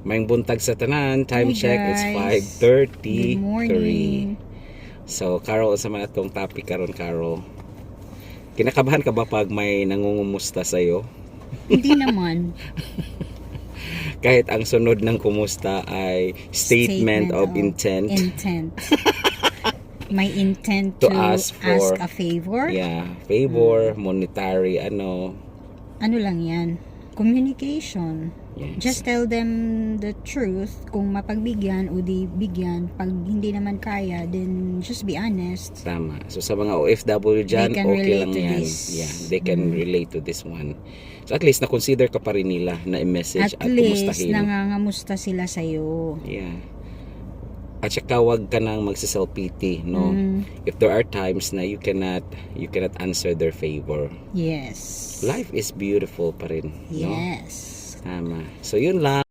Mayong buntag sa tanan. Time Hi, check, it's guys. 5:33. Good morning. So, Carol, sa mga itong topic karon, Carol. Kinakabahan ka ba pag may nangungumusta sa'yo? Hindi naman. Kahit ang sunod ng kumusta ay statement of intent. My intent To to ask for- a favor. Yeah, favor, monetary, ano. Ano lang yan? Communication. Yes. Just tell them the truth. Kung mapagbigyan o di bigyan. Pag hindi naman kaya, then just be honest. Tama. So sa mga OFW dyan, They can okay relate lang to yan. this. Yeah, they can relate to this one. So at least na-consider ka pa rin nila na i-message At at least, kumustahin. nangangamusta sila sa'yo. Yeah. At saka wag ka nang magsiself-pity, no? If there are times na you cannot answer their favor. Yes. Life is beautiful pa rin, no? Yes. Tama. So yun lang.